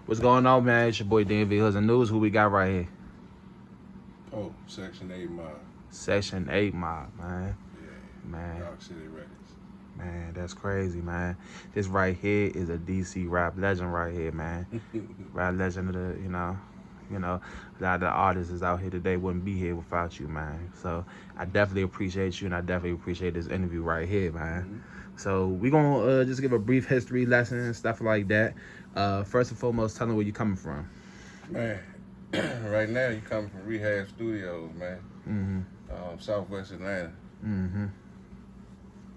What's going on, man? It's your boy DMV Hudson News. Who we got right here? Oh, Section 8 Mob. Section 8 Mob, man. Yeah. Man, Dark City Records. man, that's crazy, man. This right here is a DC rap legend right here, man. Rap legend of the, a lot of the artists is out here today wouldn't be here without you, man. So I definitely appreciate you, and I definitely appreciate this interview right here, man. So we gonna just give a brief history lesson and stuff like that. First and foremost, tell them where you coming from. Man, right now you coming from Rehab Studios, man. Southwest Atlanta.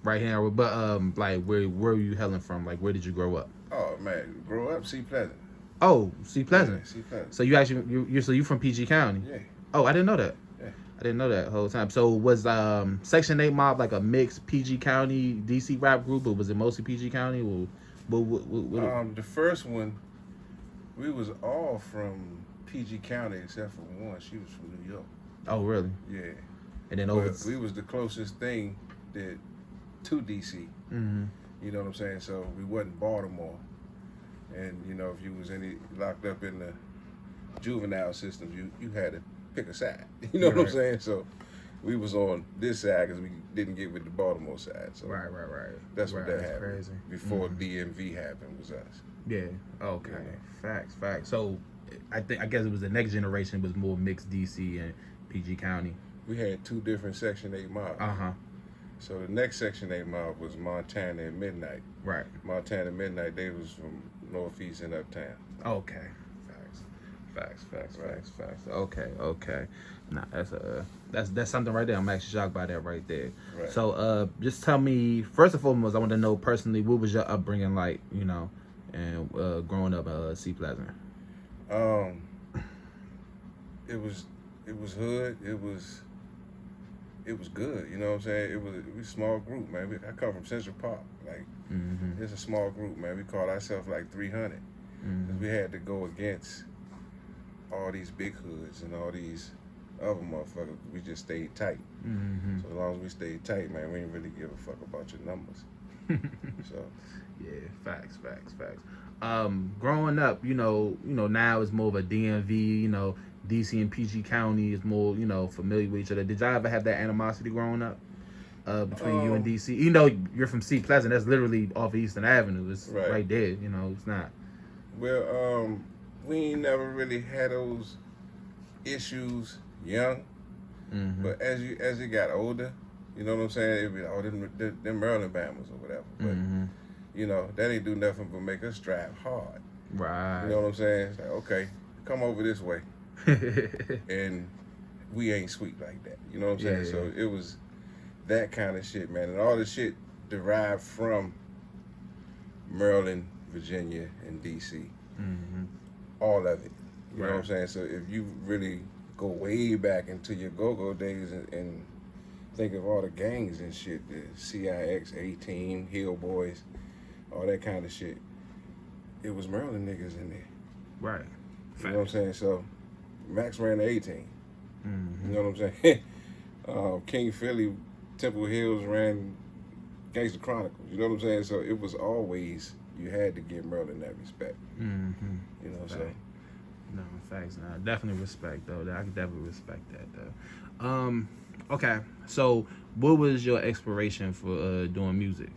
Right here, but like where were you hailing from? Like where did you grow up? Oh, man, grow up, see Pleasant. Oh, see Pleasant. Yeah, see Pleasant. So you actually you from PG County? Yeah. Oh, I didn't know that. Yeah. I didn't know that whole time. So was Section 8 Mob like a mixed PG County DC rap group, or was it mostly PG County? Or what? The first one, we was all from PG County except for one. She was from New York. Oh, really? Yeah. And then But we was the closest thing to DC. You know what I'm saying? So we wasn't Baltimore. And you know, if you was locked up in the juvenile system, you had to pick a side. You know what I'm saying? So we was on this side because we didn't get with the Baltimore side. So right. that's what that happened. Crazy. Before DMV happened was us. Yeah. Okay. Yeah. Facts. So I guess it was the next generation was more mixed DC and PG County. We had two different Section 8 mobs. So the next Section 8 mob was Montana and Midnight. Right. Montana and Midnight, they was from Northeast and Uptown. Okay. Facts. Okay. Nah, that's something right there. I'm actually shocked by that right there. Right. So just tell me, first and foremost, I want to know personally, what was your upbringing like, and growing up See Pleasant? It was hood. It was good, you know what I'm saying? It was a small group, man. I come from Central Park, like it's a small group, man. We called ourselves like 300, because we had to go against all these big hoods and all these other motherfuckers. We just stayed tight. So as long as we stayed tight, man, we didn't really give a fuck about your numbers. So yeah, facts. Growing up, now it's more of a DMV, DC and PG County is more, familiar with each other. Did y'all ever have that animosity growing up between you and DC? You're from C Pleasant. That's literally off Eastern Avenue. It's right there. It's not. Well, we ain't never really had those issues young. But as you got older, you know what I'm saying? It'd be them Maryland Bammers or whatever. But that ain't do nothing but make us strive hard. Right. You know what I'm saying? It's like, okay, come over this way. And we ain't sweet like that. You know what I'm saying? So it was that kind of shit, man. And all the shit derived from Maryland, Virginia, and DC. All of it. You know what I'm saying? So if you really go way back into your go-go days and think of all the gangs and shit, the CIX, A-Team, Hill Boys, all that kind of shit, it was Maryland niggas in there. Right. You know what I'm saying? So Max ran the A-Team. You know what I'm saying? King Philly, Temple Hills ran Gangster Chronicles. You know what I'm saying? So it was always, you had to give Maryland that respect. You know, so. No, facts. No, definitely respect, though. I can definitely respect that, though. Okay, so what was your inspiration for doing music?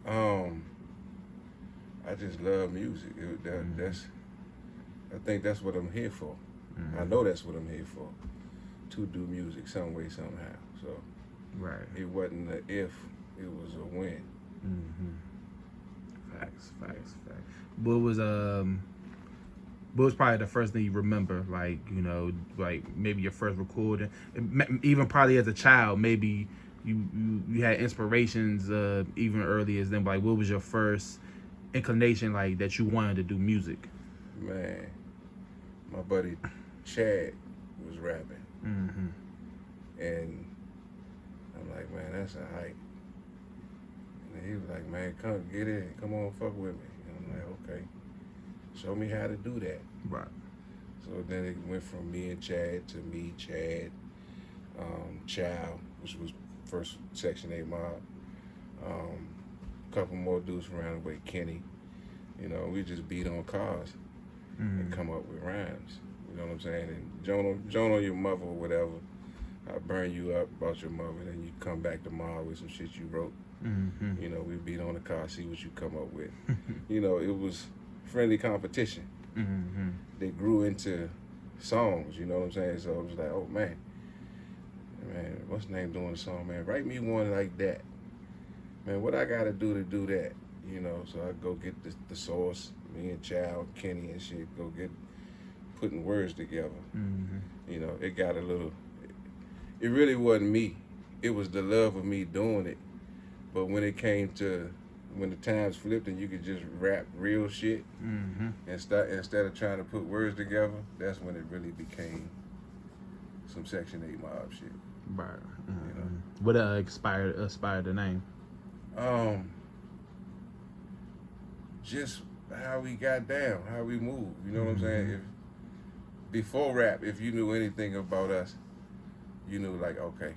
I just love music. I think that's what I'm here for. I know that's what I'm here for, to do music some way, somehow. So it wasn't an if, it was a when. Facts. What was probably the first thing you remember, like maybe your first recording, even probably as a child, maybe you had inspirations even earlier than, like, what was your first inclination, like, that you wanted to do music? Man, my buddy Chad was rapping, and I'm like, man, that's a hype. And he was like, man, come get in, come on, fuck with me. And I'm like, okay, show me how to do that. Right. So then it went from me and Chad to me, Chad, Chow, which was first Section 8 mob, a couple more dudes from around the way, Kenny, You know, we just beat on cars and come up with rhymes. You know what I'm saying? And Joan on your mother or whatever. I burn you up about your mother, then you come back tomorrow with some shit you wrote. Mm-hmm. You know, we beat on the car, see what you come up with. You know, it was friendly competition. Mm-hmm. They grew into songs, you know what I'm saying? So it was like, oh man, what's the name doing the song, man? Write me one like that. Man, what I gotta do to do that? You know, so I go get the source, me and Child, Kenny and shit, go get putting words together. Mm-hmm. You know, it got a little, it really wasn't me. It was the love of me doing it. But when it came to, when the times flipped and you could just rap real shit Mm-hmm. instead of trying to put words together, that's when it really became some Section 8 mob shit. Right. Mm-hmm. You know? What inspired the name? Just how we got down, how we moved. You know what I'm saying? If before rap, if you knew anything about us, you knew like, okay,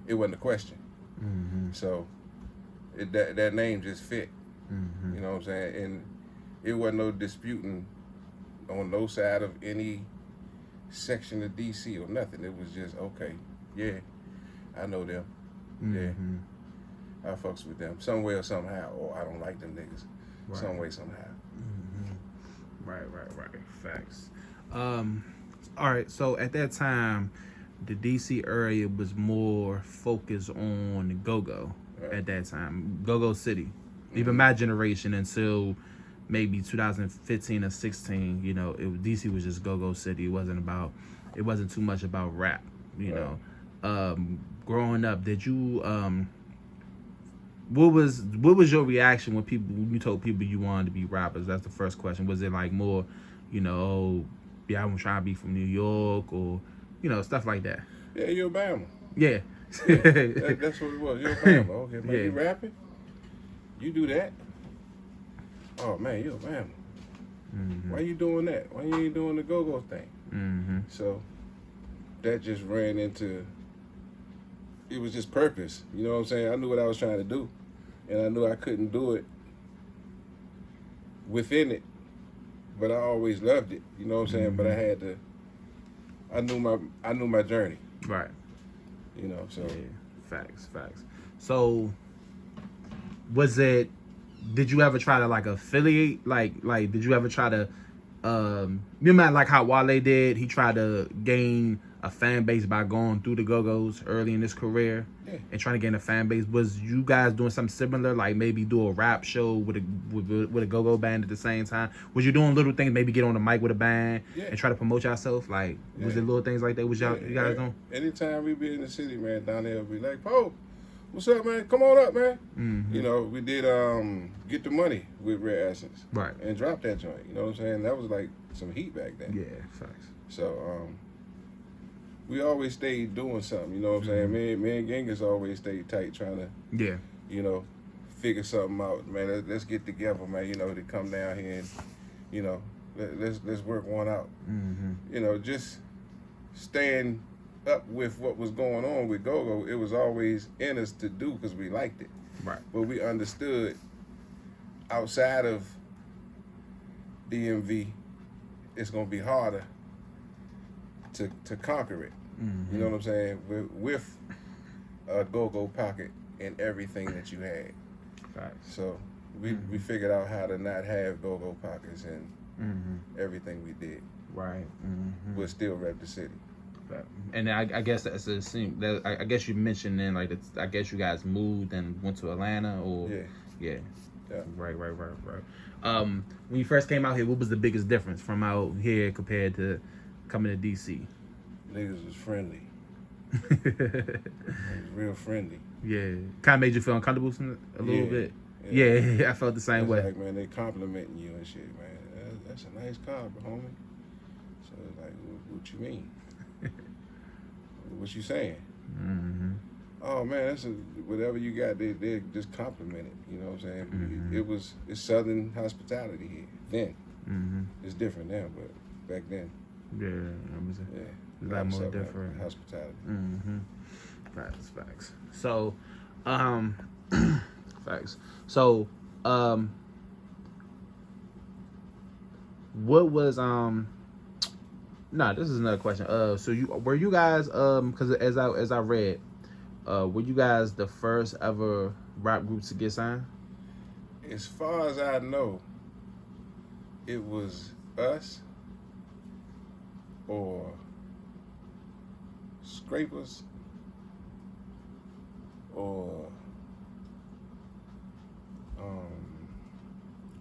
it wasn't a question. Mm-hmm. So that name just fit. Mm-hmm. You know what I'm saying? And it wasn't no disputing on no side of any section of DC or nothing. It was just, okay, yeah, I know them. Mm-hmm. Yeah, I fucks with them some way or somehow, or I don't like them niggas some way somehow. Mm-hmm. Right. Facts. All right. So at that time, the DC area was more focused on the go-go. Right. At that time, go-go city. Even my generation until maybe 2015 or 16, you know, DC was just go-go city. It wasn't too much about rap, you Right. know. Growing up, did you what was your reaction when you told people you wanted to be rappers? That's the first question. Was it like more, you know, oh, yeah, I'm trying to be from New York, or, you know, stuff like that? Yeah, you're Bama. Yeah. Yeah, that's what it was. You're Bama. Okay, man, Yeah. you rapping? You do that? Oh man, you're Bama. Mm-hmm. Why you doing that? Why you ain't doing the go-go thing? Mm-hmm. So that just ran into, it was just purpose. You know what I'm saying? I knew what I was trying to do, and I knew I couldn't do it within it, but I always loved it. You know what I'm saying? But I had to. I knew my journey. Right. You know, so Yeah. Facts. So, did you ever try to like affiliate? Like, did you ever try to, you remember like how Wale did? He tried to gain a fan base by going through the Go-Go's early in his career, Yeah. and trying to gain a fan base. Was you guys doing something similar? Like maybe do a rap show with a Go-Go band at the same time? Was you doing little things? Maybe get on the mic with a band and try to promote yourself? Like, was it little things like that? Was you guys doing? Anytime we be in the city, man, down there, we like, Pope, what's up, man? Come on up, man. Mm-hmm. You know, we did Get the Money with Rare Essence. Right. And drop that joint. You know what I'm saying? That was like some heat back then. Yeah, facts. So, we always stayed doing something, you know what I'm saying? Me and Genghis always stayed tight trying to, Yeah. you know, figure something out, man. Let's get together, man, you know, to come down here and, you know, let's work one out. Mm-hmm. You know, just staying up with what was going on with Go-Go, it was always in us to do because we liked it. Right. But we understood outside of DMV, it's going to be harder to conquer it. Mm-hmm. You know what I'm saying? With a Go-Go pocket and everything that you had. Facts. So we figured out how to not have Go-Go pockets and everything we did. Right. Mm-hmm. But still rep the city. And I guess that's the same. I guess you mentioned then, like, I guess you guys moved and went to Atlanta, or yeah. Right. When you first came out here, what was the biggest difference from out here compared to coming to DC? Niggas was friendly. It was real friendly. Yeah, kind of made you feel uncomfortable a little bit. Yeah, I felt the same way. Like, man, they complimenting you and shit, man. That's a nice car, homie. So it's like, what you mean? What you saying? Mm-hmm. Oh man, that's whatever you got. They just compliment it. You know what I'm saying? It's Southern hospitality here. Then it's different now, but back then, a lot more Southern different hospitality. Facts. So, facts. So, what was this is another question. So you guys because as I read, were you guys the first ever rap group to get signed? As far as I know, it was us or Scrapers or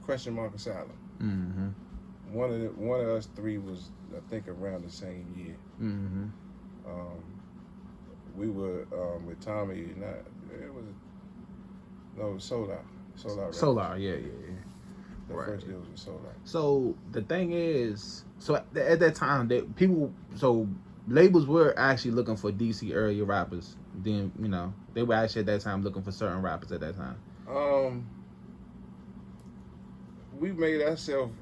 Question Mark Asylum. Mm-hmm. One of us three was, I think, around the same year. Mm-hmm. We were with Tommy. It was Solar. Solar, yeah. The Right. first deal was with Solar. So the thing is, at that time, labels were actually looking for DC area rappers. Then they were actually at that time looking for certain rappers at that time. We made ourselves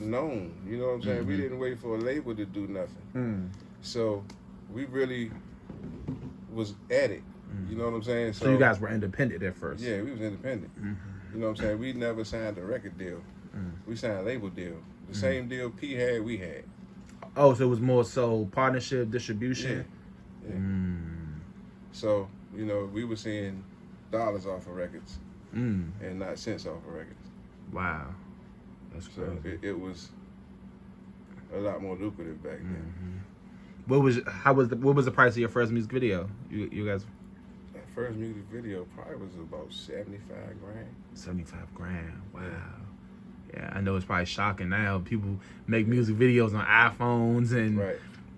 known. You know what I'm saying? Mm-hmm. We didn't wait for a label to do nothing. Mm. So we really was at it. You know what I'm saying? So you guys were independent at first. Yeah, we was independent. Mm-hmm. You know what I'm saying? We never signed a record deal. We signed a label deal. The same deal P had, we had. Oh, so it was more so partnership, distribution? Yeah. So, we were seeing dollars off of records and not cents off of records. Wow. That's crazy. So it was a lot more lucrative back then. What was the price of your first music video? You guys? That first music video probably was about 75 grand. 75 grand. Wow. Yeah, I know it's probably shocking now. People make music videos on iPhones and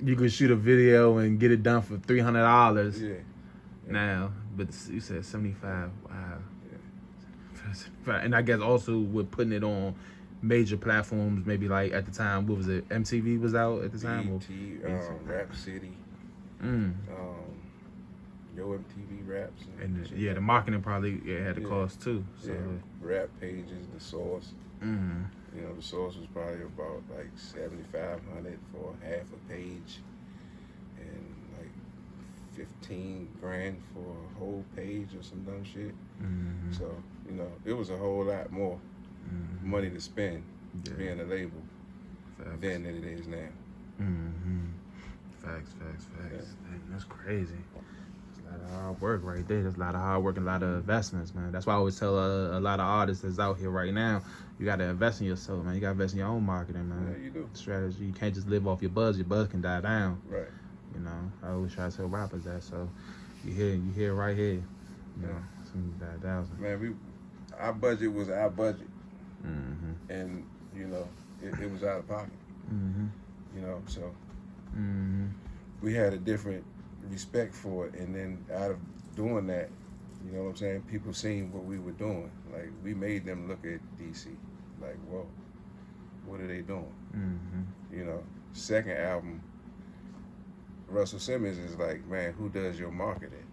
you can shoot a video and get it done for $300 now. But you said 75. Wow. Yeah. And I guess also with putting it on major platforms, maybe like at the time, what was it? MTV was out at the time? BET, Rap City, Yo MTV Raps. And the marketing probably had a cost too. So. Rap Pages, The Source. The Source was probably about like $7,500 for half a page, and like 15 grand for a whole page or some dumb shit. So it was a whole lot more money to spend being a label than it is now. Facts. Dang, that's crazy. A lot of hard work right there. There's a lot of hard work and a lot of investments, man. That's why I always tell a lot of artists that's out here right now, you got to invest in yourself, man. You got to invest in your own marketing, man. Yeah, you do. Strategy. You can't just live off your buzz. Your buzz can die down. Right. I always try to tell rappers that. So you hear right here. Some die down. Man, our budget was our budget, and it was out of pocket. So we had a different respect for it, and then out of doing that, you know what I'm saying, people seen what we were doing. Like, we made them look at DC like, whoa, what are they doing? Second album, Russell Simmons is like, man, who does your marketing?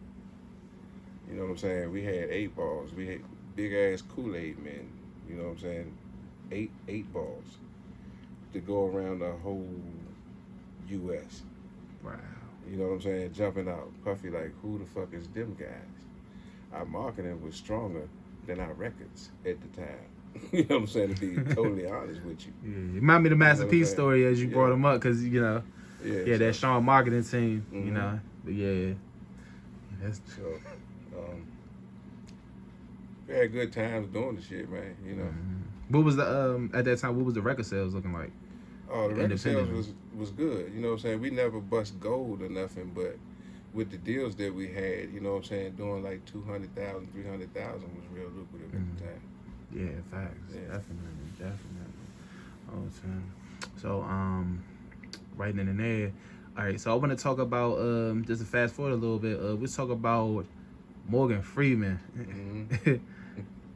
You know what I'm saying? We had 8 balls. We had big ass Kool-Aid men. You know what I'm saying? 8 balls to go around the whole U.S. Wow. You know what I'm saying? Jumping out. Puffy like, who the fuck is them guys? Our marketing was stronger than our records at the time. You know what I'm saying? To be totally honest with you. Yeah. Remind me of the Master P story as you brought him up, because, that strong marketing team, But yeah. So, we had good times doing the shit, man, What was the, at that time, what was the record sales looking like? Oh, the record sales was good. You know what I'm saying? We never bust gold or nothing, but with the deals that we had, you know what I'm saying, doing like 200,000, 300,000 was real lucrative at the time. Yeah, facts. Yeah. Definitely. All the time. So, right in there. All right, so I want to talk about, just to fast forward a little bit, let's talk about Morgan Freeman.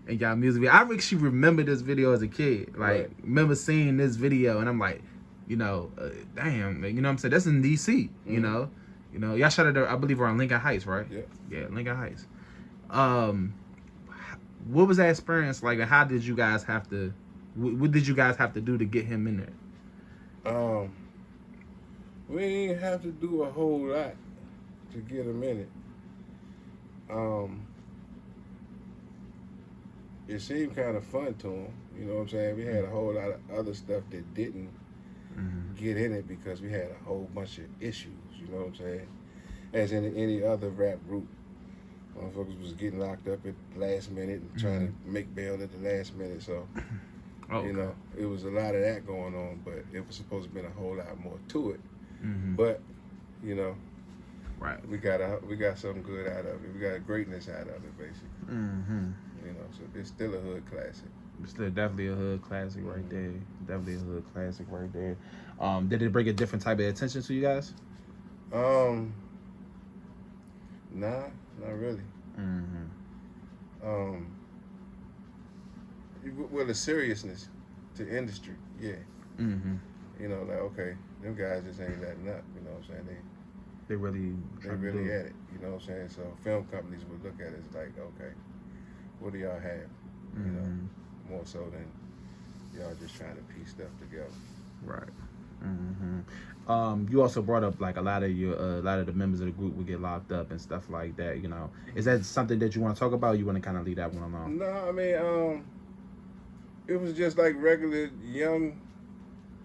And y'all music video. I actually remember this video as a kid. Like, remember seeing this video, and I'm like, damn, you know what I'm saying? That's in DC, you know? Y'all shot it, I believe, around Lincoln Heights, right? Yeah, Lincoln Heights. What was that experience like, and how did you guys have to, what did you guys have to do to get him in there? We didn't have to do a whole lot to get him in it. It seemed kind of fun to him. You know what I'm saying? We had a whole lot of other stuff that didn't get in it because we had a whole bunch of issues. You know what I'm saying? As in any other rap group, motherfuckers was getting locked up at the last minute and trying to make bail at the last minute. So, you know, it was a lot of that going on, but it was supposed to have been a whole lot more to it. But, you know, we got something good out of it. We got greatness out of it, basically. You know, so it's still a hood classic. It's still definitely a hood classic right there. Definitely a hood classic right there. Did it bring a different type of attention to you guys? Nah, not really. Well, the seriousness to industry, yeah. You know, like, okay, them guys just ain't letting up. You know what I'm saying? They really at it. You know what I'm saying? So film companies would look at it as like, okay, what do y'all have? You know, more so than y'all just trying to piece stuff together. Right. You also brought up like a lot of the members of the group would get locked up and stuff like that. You know, is that something that you want to talk about? Or you want to kind of leave that one alone? No, I mean, it was just like regular young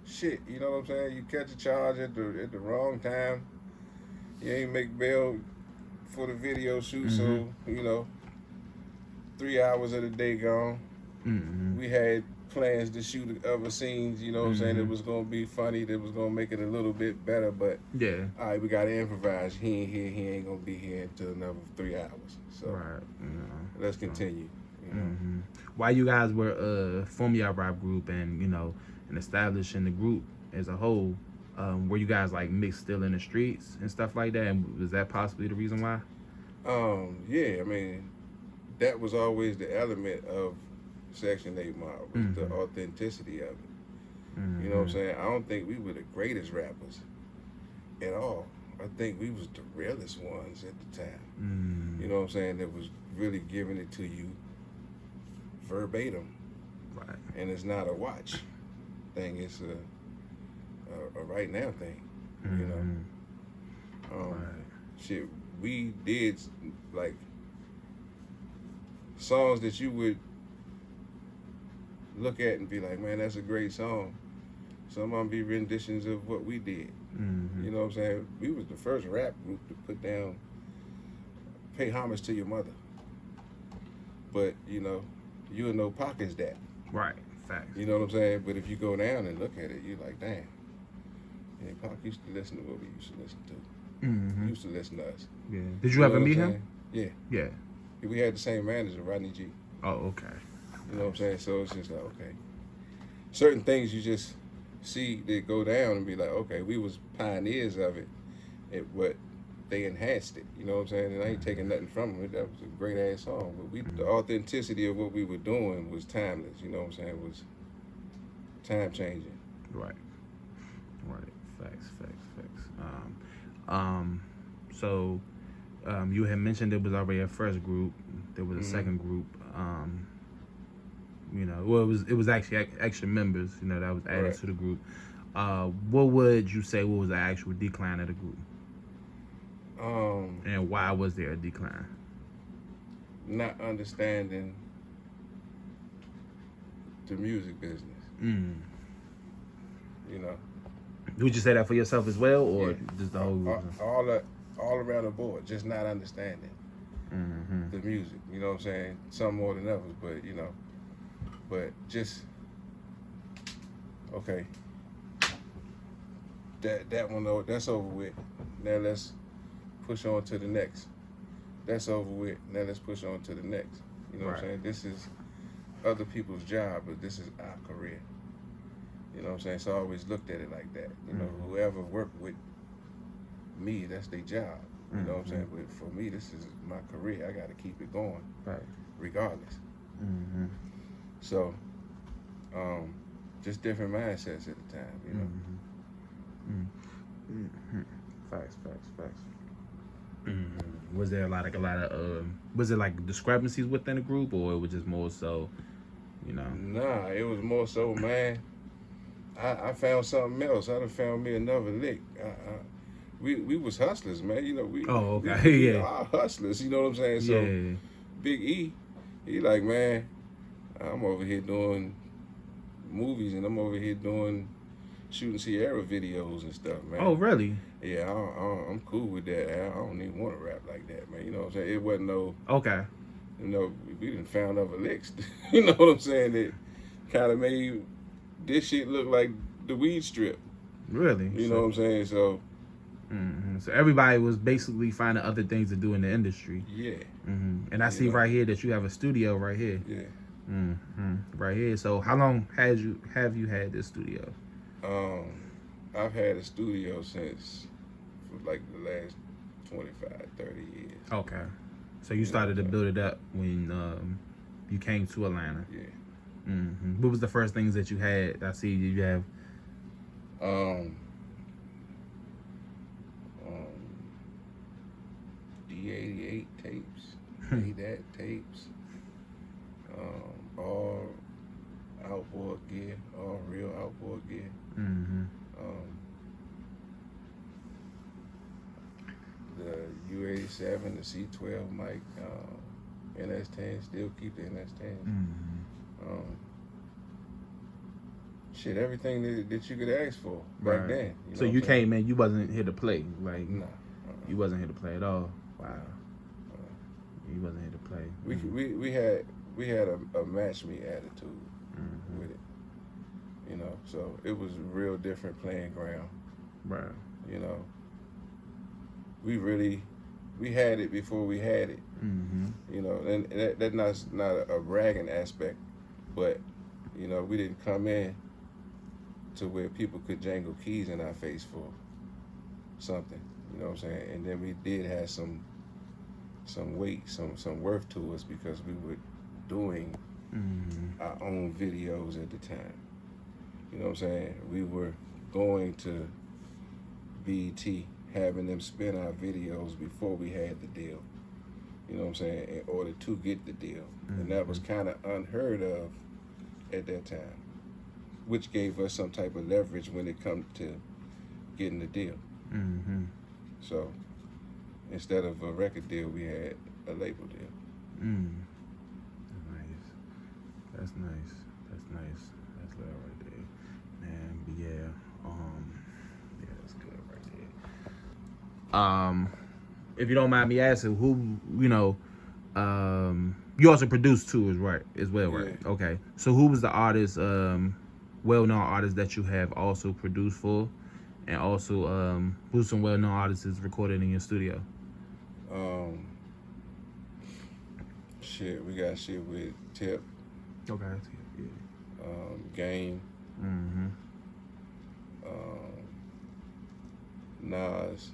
shit. You know what I'm saying? You catch a charge at the wrong time. You ain't make bail for the video shoot, so you know, 3 hours of the day gone. We had plans to shoot other scenes, you know what I'm saying, that was gonna be funny, that was gonna make it a little bit better, but all right, we gotta improvise. He ain't here, he ain't gonna be here until another 3 hours. So let's continue. You know? While you guys were forming your rap group and, you know, and establishing the group as a whole, were you guys like mixed still in the streets and stuff like that? And was that possibly the reason why? Yeah, I mean, that was always the element of Section 8 mob, was the authenticity of it. You know what I'm saying? I don't think we were the greatest rappers at all. I think we was the realest ones at the time. You know what I'm saying? That was really giving it to you verbatim. Right. And it's not a watch thing, it's a right now thing. You know? Shit, we did like songs that you would look at and be like, man, that's a great song. Some of them be renditions of what we did. You know what I'm saying? We was the first rap group to put down, pay homage to your mother. But, you know, you know Pac is that. Right, facts. You know what I'm saying? But if you go down and look at it, you're like, damn. Yeah, Pac used to listen to what we used to listen to. He used to listen to us. Yeah. Did you ever meet him? Yeah. Yeah. We had the same manager, Rodney G. Oh, okay. You know what I'm saying? So it's just like, okay. Certain things you just see that go down and be like, okay, we was pioneers of it, but they enhanced it. You know what I'm saying? And I ain't taking nothing from them. That was a great ass song. But the authenticity of what we were doing was timeless. You know what I'm saying? It was time changing. Right. Facts. So you had mentioned there was already a first group. There was a second group. You know, well, it was actually extra members, you know, that was added to the group. What would you say was the actual decline of the group? And why was there a decline? Not understanding the music business. You know. Would you say that for yourself as well, or just the whole group? All around the board, just not understanding the music. You know what I'm saying? Some more than others, but you know. But just okay. That one though, that's over with. Now let's push on to the next. That's over with. Now let's push on to the next. You know what I'm saying? This is other people's job, but this is our career. You know what I'm saying? So I always looked at it like that. You know, whoever worked with me, that's their job. You know what I'm saying? But for me, this is my career. I got to keep it going, regardless. So, just different mindsets at the time, you know. Facts. Was there was it like discrepancies within the group, or it was just more so, you know? Nah, it was more so, man. I found something else. I done found me another lick. We was hustlers, man. You know, we are hustlers. You know what I'm saying? So Big E, he like, man, I'm over here doing movies, and I'm over here shooting Sierra videos and stuff, man. Oh, really? Yeah, I'm cool with that. I don't even want to rap like that, man. You know what I'm saying? It wasn't no. Okay. You know, we didn't found other licks. You know what I'm saying? That kind of made this shit look like the weed strip. Really? You know what I'm saying? So. So everybody was basically finding other things to do in the industry. Yeah. And I see right here that you have a studio right here. Yeah. Right here. So how long have you had this studio? I've had a studio since for like the last 25, 30 years. Okay. So you started to build it up when you came to Atlanta. Yeah. What was the first things that you had? I see you have. D88 tapes, ADAT tapes, all outboard gear, all real outboard gear. The U87, the C12 mic, NS10, still keep the NS10. Shit, everything that you could ask for back then. So you came in, you wasn't here to play, like no, you wasn't here to play at all. Wow, you wasn't here to play. We had a match me attitude with it, you know. So it was a real different playing ground. Right. You know, we had it before we had it. You know, and that's not a bragging aspect, but you know, we didn't come in to where people could jangle keys in our face for something, you know what I'm saying? And then we did have some weight, some worth to us because we were doing our own videos at the time. You know what I'm saying? We were going to BET, having them spin our videos before we had the deal. You know what I'm saying? In order to get the deal. And that was kind of unheard of at that time, which gave us some type of leverage when it comes to getting the deal. So instead of a record deal, we had a label deal. That's nice. That's good right there, man. But yeah, that's good right there. If you don't mind me asking, who you also produced too, as well, right? Yeah. Okay. So who was the artist, well-known artist that you have also produced for, and also who's some well-known artists recorded in your studio? Shit, we got shit with Tip. Okay. Yeah. Game. Nas.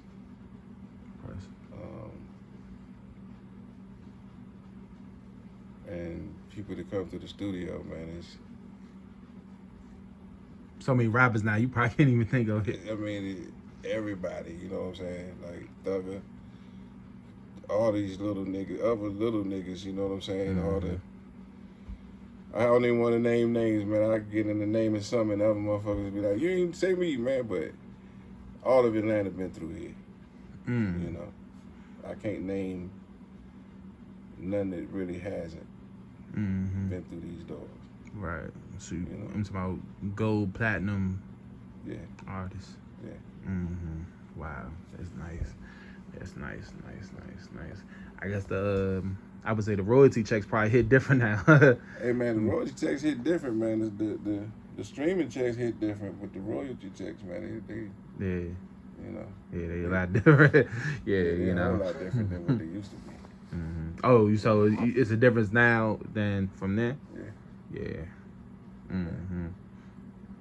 And people that come to the studio, man, it's so many rappers now, you probably can't even think of it. I mean, everybody, you know what I'm saying? Like Thugger, all these little niggas, other little niggas, you know what I'm saying? All the, I don't even want to name names, man. I get in the name of some and other motherfuckers be like, you ain't say me, man, but all of Atlanta been through here. You know, I can't name none that really hasn't been through these doors. Right. So I'm talking about gold, platinum artists. Yeah. Wow. That's nice. That's nice. I guess I would say the royalty checks probably hit different now. Hey man, the royalty checks hit different, man. The streaming checks hit different, but the royalty checks, man, they you know. Yeah, they a lot different. They're a lot different than what they used to be. Oh, so it's a difference now than from then? Yeah.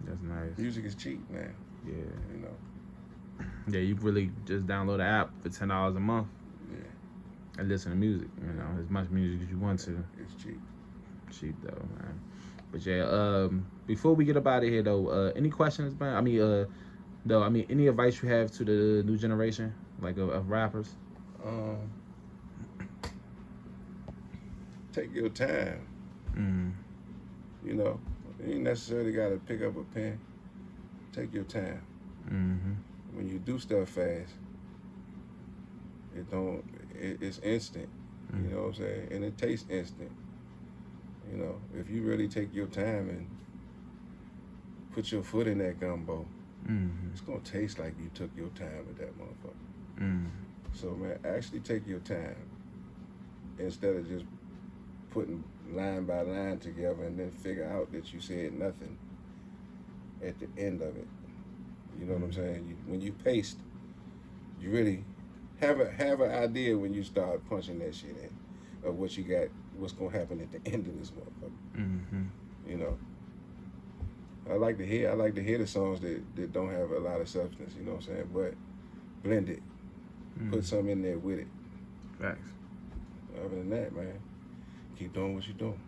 That's nice. Music is cheap now. Yeah. You know. Yeah, you really just download the app for $10 a month. Yeah. And listen to music. You know, as much music as you want to. It's cheap. Cheap though, man. But yeah, before we get up out of here though, any questions, man? Any advice you have to the new generation, like of rappers? Take your time. You know, you ain't necessarily got to pick up a pen. Take your time. When you do stuff fast, it's instant. You know what I'm saying? And it tastes instant. You know, if you really take your time and put your foot in that gumbo, Mm-hmm. it's gonna taste like you took your time with that motherfucker. Mm. So man, actually take your time instead of just putting line by line together and then figure out that you said nothing at the end of it. You know what I'm saying? When you paste, you really have an idea when you start punching that shit in of what you got, what's gonna happen at the end of this motherfucker. Mm-hmm. You know, I like to hear the songs that don't have a lot of substance. You know what I'm saying? But blend it, put something in there with it. Facts. Other than that, man, keep doing what you're doing.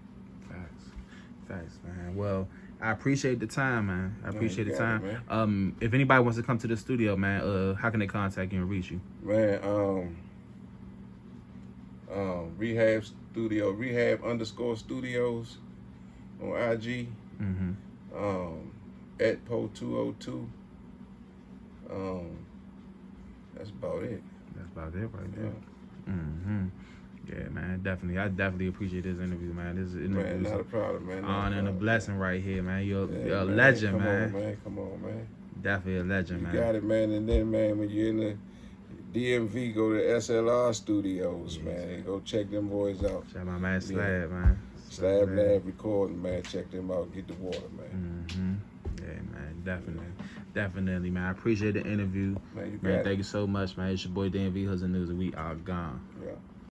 Facts, man. Well, I appreciate the time, man. I appreciate the time. It, if anybody wants to come to the studio, man, how can they contact you and reach you? Man, Rehab _studios on IG. Mm-hmm. At Po202. That's about it. That's about it right there. Yeah. Mm-hmm. Yeah, man, definitely. I definitely appreciate this interview, man. This interview Man, not a problem, man. honor and a blessing right here, man. You're a man, legend, man. Come on, man. Definitely a legend, man. You got it, man. And then, man, when you're in the DMV, go to SLR Studios, man. Go check them boys out. Shout out my man Slab, man. Slab Lab recording, man. Check them out. Get the water, man. Mm-hmm. Yeah, man. Definitely. Definitely, man. I appreciate the interview. Man, Thank you so much, man. It's your boy DMV Hustle News, and we are gone. Yeah.